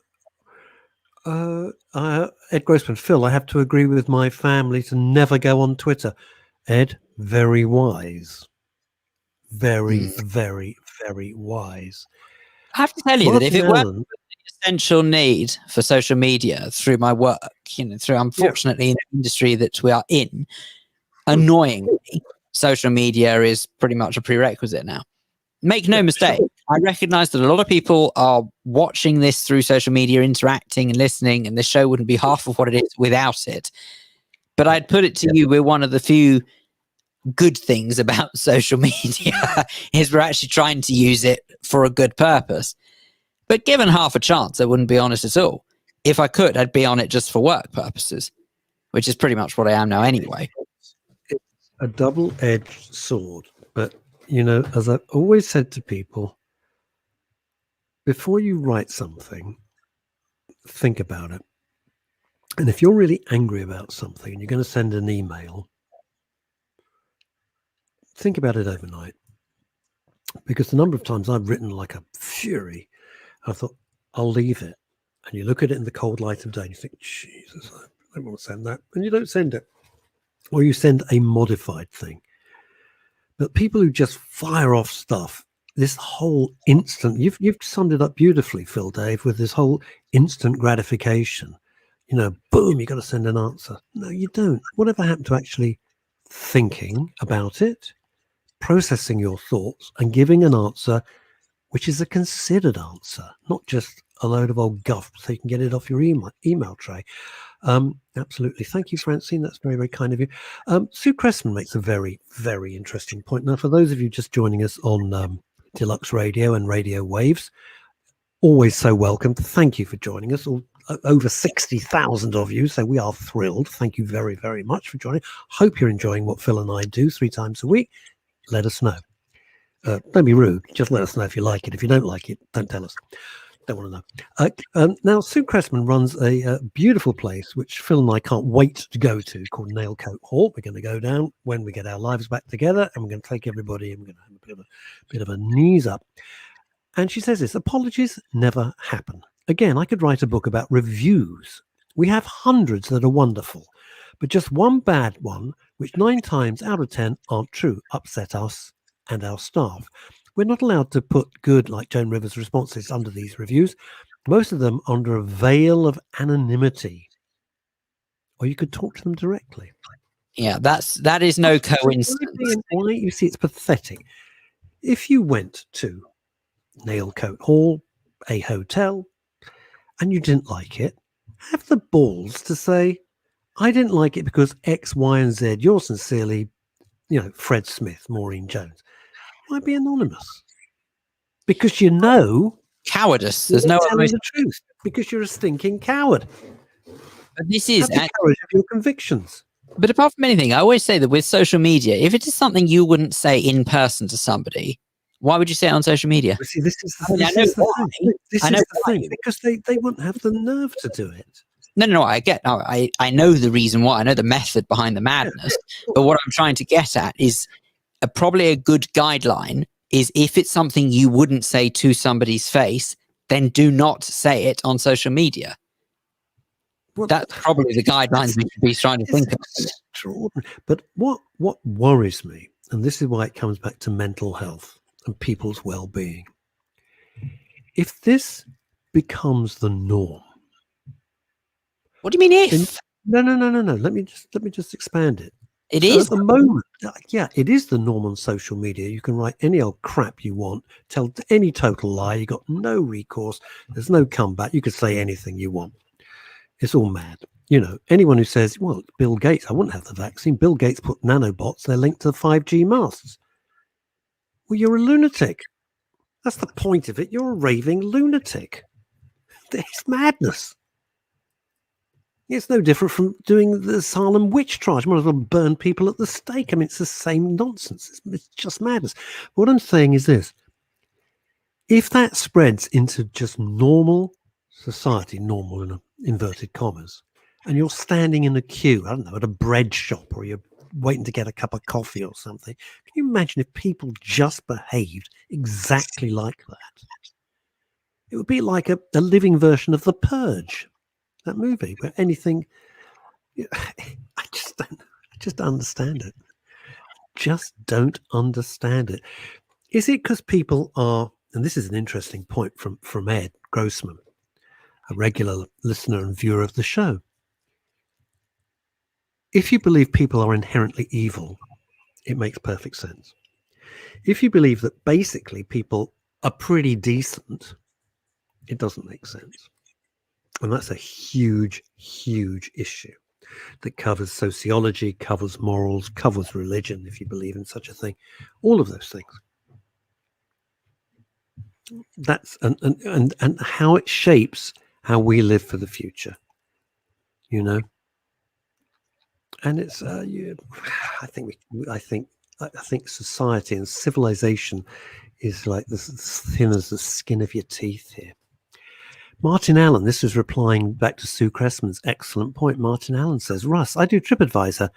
Grossman, Phil, I have to agree with my family to never go on Twitter. Ed, very wise. Very, very, very wise. I have to tell you that if it weren't an essential need for social media through my work, through unfortunately in the industry that we are in, annoyingly, social media is pretty much a prerequisite now. Make no mistake, I recognize that a lot of people are watching this through social media, interacting and listening, and this show wouldn't be half of what it is without it. But I'd put it to you, we're one of the few good things about social media is we're actually trying to use it for a good purpose. But given half a chance, I wouldn't be on it at all. If I could, I'd be on it just for work purposes, which is pretty much what I am now anyway. It's a double-edged sword, but as I've always said to people, before you write something, think about it. And if you're really angry about something and you're going to send an email, think about it overnight. Because the number of times I've written like a fury, I thought, I'll leave it. And you look at it in the cold light of day and you think, Jesus, I don't want to send that. And you don't send it. Or you send a modified thing. But people who just fire off stuff, this whole instant, you've summed it up beautifully, Phil, Dave, with this whole instant gratification. Boom, you got to send an answer. No, you don't. Whatever happened to actually thinking about it, processing your thoughts, and giving an answer which is a considered answer, not just a load of old guff so you can get it off your email tray. Absolutely. Thank you, Francine. That's very, very kind of you. Sue Cressman makes a very, very interesting point. Now, for those of you just joining us on Deluxe Radio and Radio Waves, always so welcome. Thank you for joining us. Over 60,000 of you, so we are thrilled. Thank you very, very much for joining. Hope you're enjoying what Phil and I do 3 times a week. Let us know. Don't be rude. Just let us know if you like it. If you don't like it, don't tell us. Don't want to know. Now, Sue Cressman runs a beautiful place, which Phil and I can't wait to go to, called Nailcoat Hall. We're going to go down when we get our lives back together, and we're going to take everybody, and we're going to have a bit of a knees up. And she says this: apologies never happen. Again, I could write a book about reviews. We have hundreds that are wonderful, but just one bad one, which 9 times out of 10 aren't true, upset us and our staff. We're not allowed to put good, like Joan Rivers' responses, under these reviews. Most of them under a veil of anonymity. Or you could talk to them directly. Yeah, that is no coincidence. Why, you see, it's pathetic. If you went to Nailcoat Hall, a hotel, and you didn't like it, have the balls to say, I didn't like it because X, Y, and Z. Yours sincerely, Fred Smith, Maureen Jones. Why be anonymous? Because cowardice. There's no telling the truth. Because you're a stinking coward. But this is have the courage of your convictions. But apart from anything, I always say that with social media, if it is something you wouldn't say in person to somebody, why would you say it on social media? See, this is the thing. Because they wouldn't have the nerve to do it. No, I know the reason why. I know the method behind the madness. But what I'm trying to get at is probably a good guideline is if it's something you wouldn't say to somebody's face, then do not say it on social media. Well, that's probably the guidelines we should be trying to think of. Extraordinary. But what worries me, and this is why it comes back to mental health and people's well-being, if this becomes the norm. What do you mean if? No. Let me just expand it. It is. At the moment, yeah, it is the norm on social media. You can write any old crap you want, tell any total lie. You got no recourse. There's no comeback. You could say anything you want. It's all mad. anyone who says, well, Bill Gates, I wouldn't have the vaccine. Bill Gates put nanobots, they're linked to 5G masts. Well, you're a lunatic. That's the point of it. You're a raving lunatic. It's madness. It's no different from doing the Salem witch trials. Might as well burn people at the stake. I mean, it's the same nonsense. It's just madness. What I'm saying is this. If that spreads into just normal society, normal in inverted commas, and you're standing in a queue, I don't know, at a bread shop, or you're waiting to get a cup of coffee or something, can you imagine if people just behaved exactly like that? It would be like a living version of The Purge, that movie, where anything... I just don't understand it. Just don't understand it. Is it because people are... And this is an interesting point from Ed Grossman, a regular listener and viewer of the show. If you believe people are inherently evil, it makes perfect sense. If you believe that basically people are pretty decent, it doesn't make sense. And that's a huge, huge issue that covers sociology, covers morals, covers religion, if you believe in such a thing, all of those things. That's and how it shapes how we live for the future, and it's I think society and civilization is like as thin as the skin of your teeth here. Martin Allen, this is replying back to Sue Cressman's excellent point. Martin Allen says, Russ, I do TripAdvisor,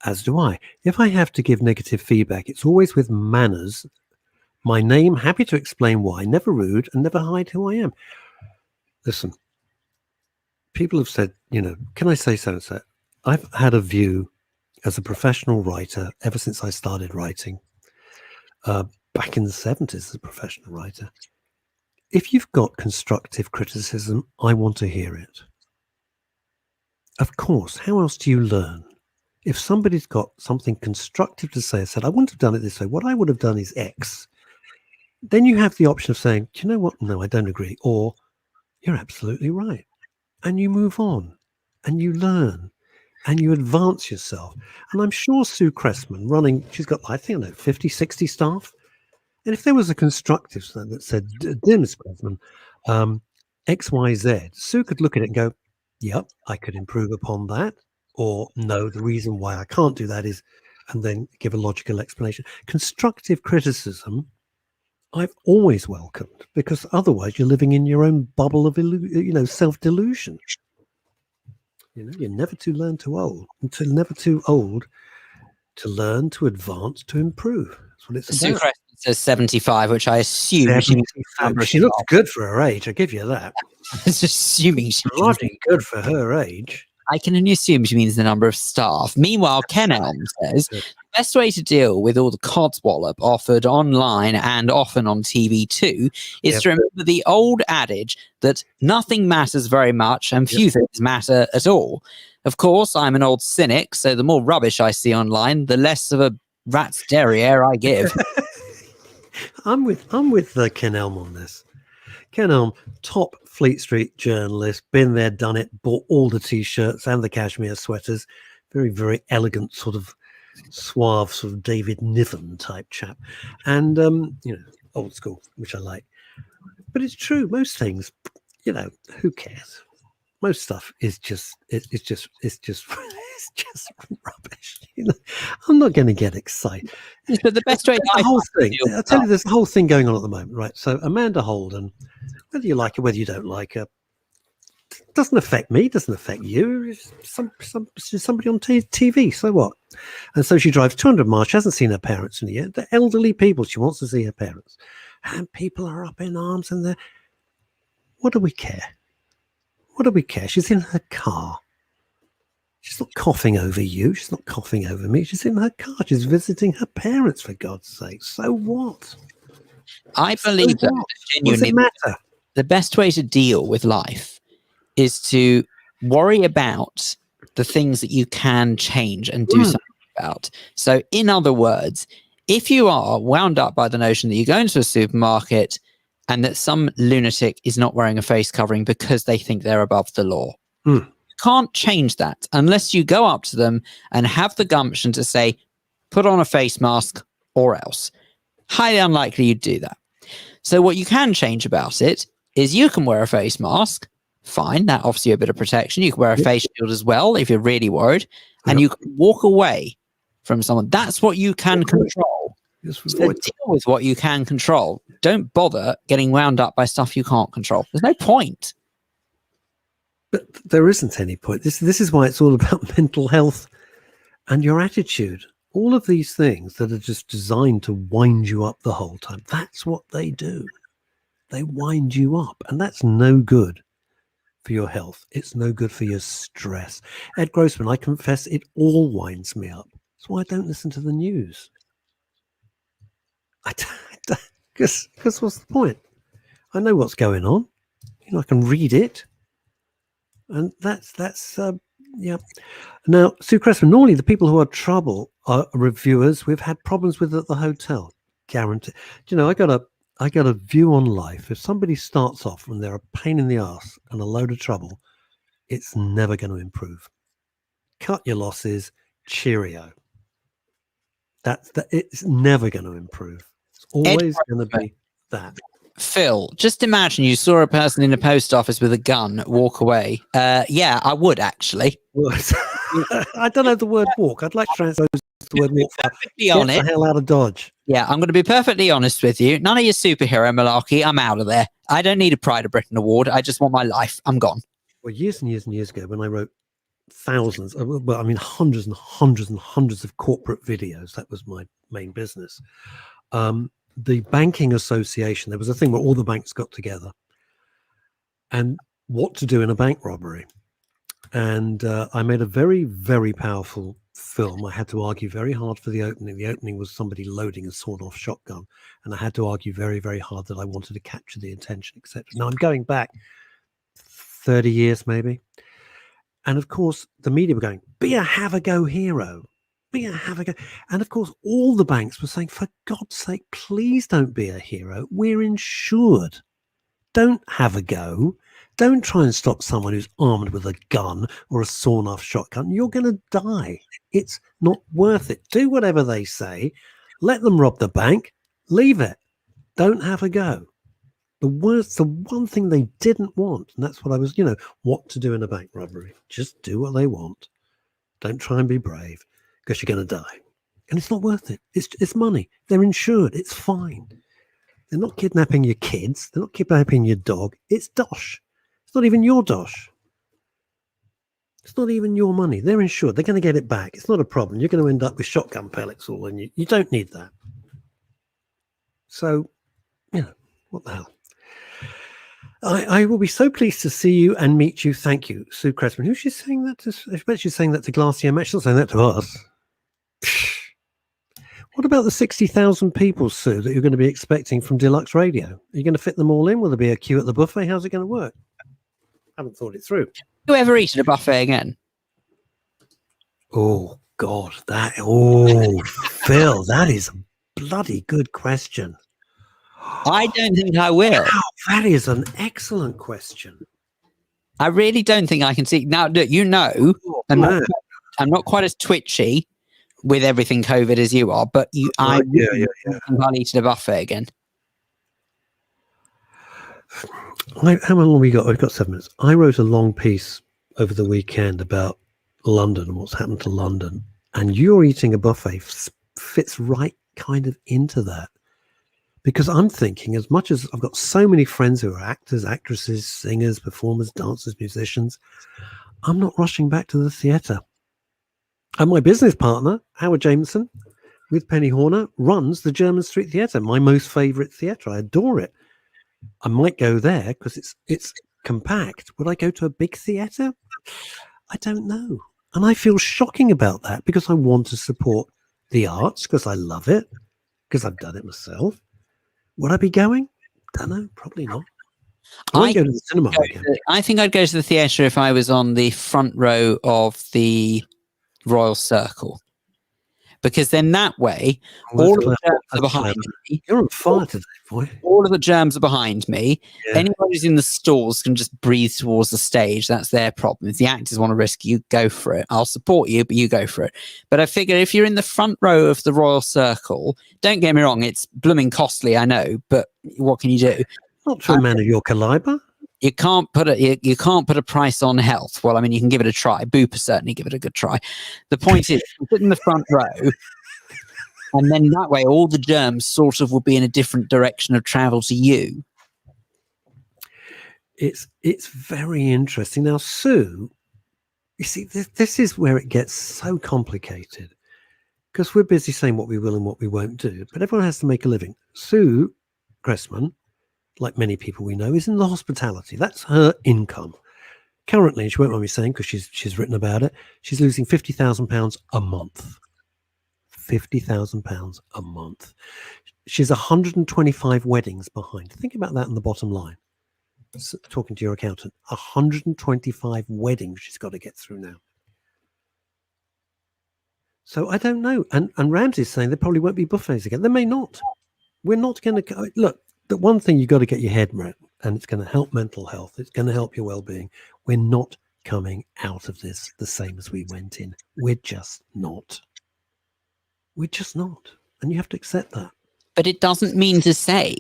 as do I. If I have to give negative feedback, it's always with manners. My name, happy to explain why, never rude, and never hide who I am. Listen, people have said, can I say so and so? I've had a view as a professional writer ever since I started writing, back in the 70s as a professional writer. If you've got constructive criticism, I want to hear it. Of course, how else do you learn? If somebody's got something constructive to say, said, I wouldn't have done it this way, what I would have done is X. Then you have the option of saying, do you know what? No, I don't agree. Or you're absolutely right. And you move on and you learn and you advance yourself. And I'm sure Sue Cressman she's got, 50, 60 staff. And if there was a constructive thing that said, dear Ms. Cressman, X, Y, Z, Sue could look at it and go, yep, I could improve upon that. Or no, the reason why I can't do that is, and then give a logical explanation. Constructive criticism, I've always welcomed, because otherwise you're living in your own bubble of self-delusion. You're never too old to learn, to advance, to improve. That's what it's about. Sue Cressman says 75, which I assume she looks good for her age. I give you that. I was assuming she bloody good for her age. I can only assume she means the number of staff. Meanwhile, Ken Elm says the best way to deal with all the codswallop offered online and often on TV too is to remember the old adage that nothing matters very much and few things matter at all. Of course, I'm an old cynic, so the more rubbish I see online, the less of a rat's derriere I give. I'm with Ken Elm on this. Ken Elm, top Fleet Street journalist, been there, done it, bought all the T-shirts and the cashmere sweaters. Very, very elegant, sort of suave, sort of David Niven type chap. And, old school, which I like. But it's true, most things, who cares? Most stuff is it's just rubbish. I'm not going to get excited. But the best way, I'll tell you, there's a whole thing going on at the moment, right? So Amanda Holden, whether you like her, whether you don't like her, doesn't affect me, doesn't affect you. Somebody on TV, so what? And so she drives 200 miles. She hasn't seen her parents in a year. They're elderly people. She wants to see her parents, and people are up in arms. And what do we care? What do we care? She's in her car. She's not coughing over you. She's not coughing over me. She's in her car. She's visiting her parents, for God's sake. So what? I believe that genuinely the best way to deal with life is to worry about the things that you can change and do something about. So in other words, if you are wound up by the notion that you go into a supermarket and that some lunatic is not wearing a face covering because they think they're above the law, can't change that unless you go up to them and have the gumption to say, put on a face mask or else. Highly unlikely you'd do that. So what you can change about it is you can wear a face mask. Fine, that offers you a bit of protection. You can wear a face shield as well if you're really worried, and you can walk away from someone. That's what you can control. So deal with what you can control. Don't bother getting wound up by stuff you can't control. There's no point. But there isn't any point. This is why it's all about mental health and your attitude. All of these things that are just designed to wind you up the whole time. That's what they do. They wind you up, and that's no good for your health. It's no good for your stress. Ed Grossman, I confess, it all winds me up. That's why I don't listen to the news. Because what's the point? I know what's going on. I can read it, and that's yeah. Now, Sue Cressman, normally the people who are trouble are reviewers we've had problems with at the hotel. Guarantee. I got a view on life. If somebody starts off when they're a pain in the ass and a load of trouble, it's never going to improve. Cut your losses. Cheerio. It's never going to improve. It's always going to be that. Phil, just imagine you saw a person in a post office with a gun walk away. Yeah, I would actually. I don't know the word walk. I'd like to transpose the word walk. Get the hell out of Dodge. Yeah, I'm going to be perfectly honest with you. None of your superhero malarkey. I'm out of there. I don't need a Pride of Britain award. I just want my life. I'm gone. Well, years and years and years ago, when I wrote hundreds and hundreds and hundreds of corporate videos, that was my main business. The Banking Association, there was a thing where all the banks got together and what to do in a bank robbery. And I made a very, very powerful film. I had to argue very hard for the opening. The opening was somebody loading a sawed-off shotgun, and I had to argue very, very hard that I wanted to capture the attention, etc. Now I'm going back 30 years maybe. And of course, the media were going, be a have-a-go hero. Be a have-a-go. And of course, all the banks were saying, for God's sake, please don't be a hero. We're insured. Don't have a go. Don't try and stop someone who's armed with a gun or a sawn-off shotgun. You're going to die. It's not worth it. Do whatever they say. Let them rob the bank. Leave it. Don't have a go. The one thing they didn't want, and that's what I was, what to do in a bank robbery. Just do what they want. Don't try and be brave, because you're going to die. And it's not worth it. It's money. They're insured. It's fine. They're not kidnapping your kids. They're not kidnapping your dog. It's dosh. It's not even your dosh. It's not even your money. They're insured. They're going to get it back. It's not a problem. You're going to end up with shotgun pellets all in you. You don't need that. So, what the hell? I will be so pleased to see you and meet you. Thank you, Sue Cressman. Who's she saying that to? I bet she's saying that to Glacier Match. She's not saying that to us. What about the 60,000 people, Sue, that you're going to be expecting from Deluxe Radio? Are you going to fit them all in? Will there be a queue at the buffet? How's it going to work? I haven't thought it through. You ever eat at a buffet again? Oh, God. Phil, that is a bloody good question. I don't think I will. Wow, that is an excellent question. I really don't think I can see. Now, look, I'm not quite as twitchy with everything COVID as you are, but I'll eat at a buffet again. How long have we got? We've got 7 minutes. I wrote a long piece over the weekend about London and what's happened to London, and you're eating a buffet fits right kind of into that. Because I'm thinking, as much as I've got so many friends who are actors, actresses, singers, performers, dancers, musicians, I'm not rushing back to the theatre. And my business partner, Howard Jameson, with Penny Horner, runs the German Street Theatre, my most favourite theatre. I adore it. I might go there because it's compact. Would I go to a big theatre? I don't know. And I feel shocking about that because I want to support the arts because I love it, because I've done it myself. Would I be going? Don't know. Probably not. I won't go to the cinema again. I think I'd go to the theatre if I was on the front row of the Royal Circle, because then that way, Oh, that's all of the clever. germs are That's behind clever. me. You're on fire today, boy. All of the germs are behind me. Yeah. Anybody who's in the stalls can just breathe towards the stage. That's their problem. If the actors want to risk, you go for it. I'll support you, but you go for it. But I figure if you're in the front row of the Royal Circle, don't get me wrong, it's blooming costly, I know, but what can you do? Not for a man of your caliber. You can't put a price on health. Well, I mean, you can give it a try. Bupa certainly give it a good try. The point is, you sit in the front row, and then that way, all the germs sort of will be in a different direction of travel to you. It's very interesting. Now, Sue, you see, this is where it gets so complicated because we're busy saying what we will and what we won't do, but everyone has to make a living. Sue Gressman, like many people we know, is in the hospitality. That's her income. Currently, and she won't mind me saying because she's written about it, she's losing £50,000 a month. £50,000 a month. She's 125 weddings behind. Think about that in the bottom line. Talking to your accountant, 125 weddings she's got to get through now. So I don't know. And Ramsey's saying there probably won't be buffets again. There may not. We're not going to look. The one thing you've got to get your head around, and it's going to help mental health. It's going to help your well-being. We're not coming out of this the same as we went in. We're just not. We're just not. And you have to accept that. But it doesn't mean to say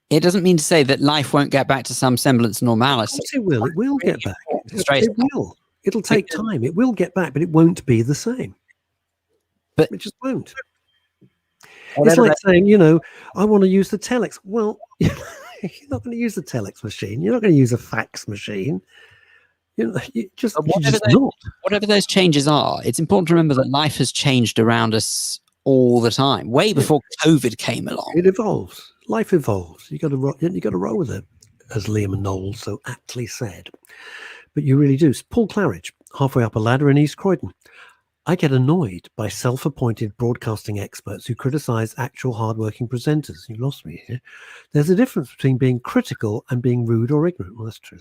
that life won't get back to some semblance of normality. Of course it will. It will get back. Straight It will. It'll take time. It will get back, but it won't be the same. But it just won't. It's like saying, I want to use the telex. Well, you're not going to use the telex machine. You're not going to use a fax machine. Whatever those changes are, it's important to remember that life has changed around us all the time, way before COVID came along. It evolves. Life evolves. You got to roll with it, as Liam and Noel so aptly said. But you really do. Paul Claridge, halfway up a ladder in East Croydon. I get annoyed by self-appointed broadcasting experts who criticize actual hardworking presenters. You lost me here. There's a difference between being critical and being rude or ignorant. Well, that's true.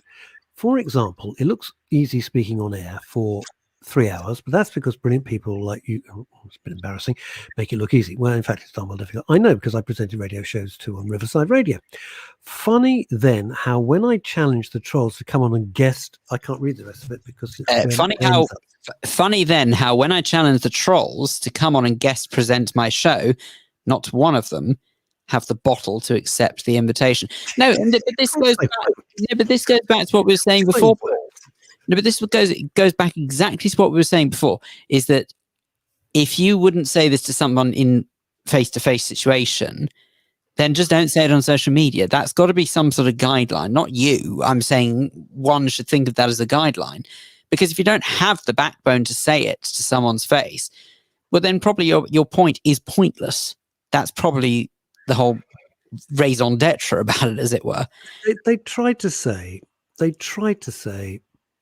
For example, it looks easy speaking on air for 3 hours, but that's because brilliant people like you, it's a bit embarrassing, make it look easy. Well, in fact, it's done well difficult. I know because I presented radio shows too on Riverside Radio. Funny then how when I challenged the trolls to come on and guest, I can't read the rest of it because it's funny then how when I challenged the trolls to come on and guest present my show, not one of them have the bottle to accept the invitation. No, but this goes back to what we were saying before. No, but it goes back exactly to what we were saying before, is that if you wouldn't say this to someone in face-to-face situation, then just don't say it on social media. That's got to be some sort of guideline, not you. I'm saying one should think of that as a guideline. Because if you don't have the backbone to say it to someone's face, well, then probably your point is pointless. That's probably the whole raison d'etre about it, as it were. They tried to say,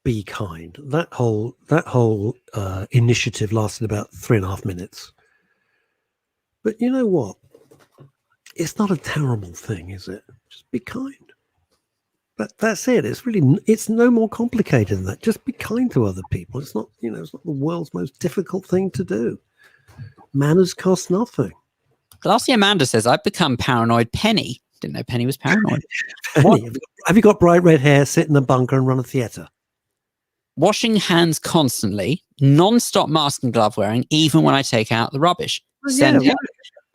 be kind. That whole initiative lasted about 3.5 minutes. But you know what? It's not a terrible thing, is it? Just be kind. That's it. It's no more complicated than that. Just be kind to other people. It's not the world's most difficult thing to do. Manners cost nothing. Lastly, Amanda says, I've become paranoid Penny. Didn't know Penny was paranoid. Penny, have you got bright red hair, sit in a bunker and run a theatre? Washing hands constantly, non-stop mask and glove wearing, even when I take out the rubbish. That's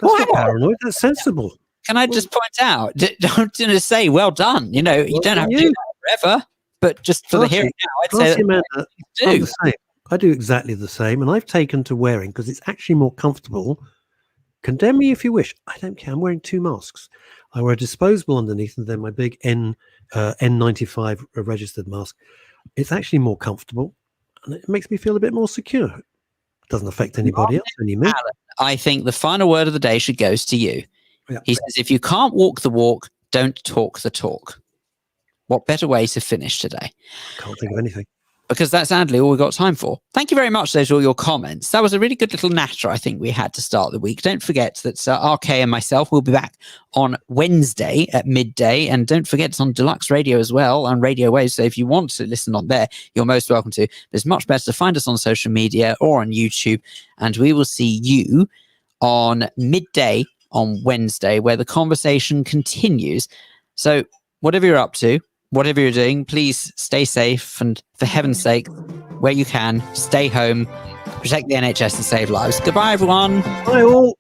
not paranoid. That's sensible. Can I just point out, don't say well done. You don't have to do that forever, but just for the here and now, I'd say Amanda, I'm the same. I do exactly the same, and I've taken to wearing because it's actually more comfortable. Condemn me if you wish. I don't care. I'm wearing 2 masks. I wear a disposable underneath and then my big N95 registered mask. It's actually more comfortable and it makes me feel a bit more secure. It doesn't affect anybody else anymore. I think the final word of the day should go to you. Yeah. He says, if you can't walk the walk, don't talk the talk. What better way to finish today? Can't think of anything. because that's sadly all we've got time for. Thank you very much. Those are all your comments. That was a really good little natter I think we had to start the week. Don't forget that RK and myself will be back on Wednesday at midday. And don't forget it's on Deluxe Radio as well, on Radio Waves. So if you want to listen on there, you're most welcome to. But it's much better to find us on social media or on YouTube. And we will see you on midday on Wednesday, where the conversation continues. So whatever you're up to, whatever you're doing, please stay safe, and for heaven's sake, where you can, stay home, protect the NHS and save lives. Goodbye, everyone. Bye all.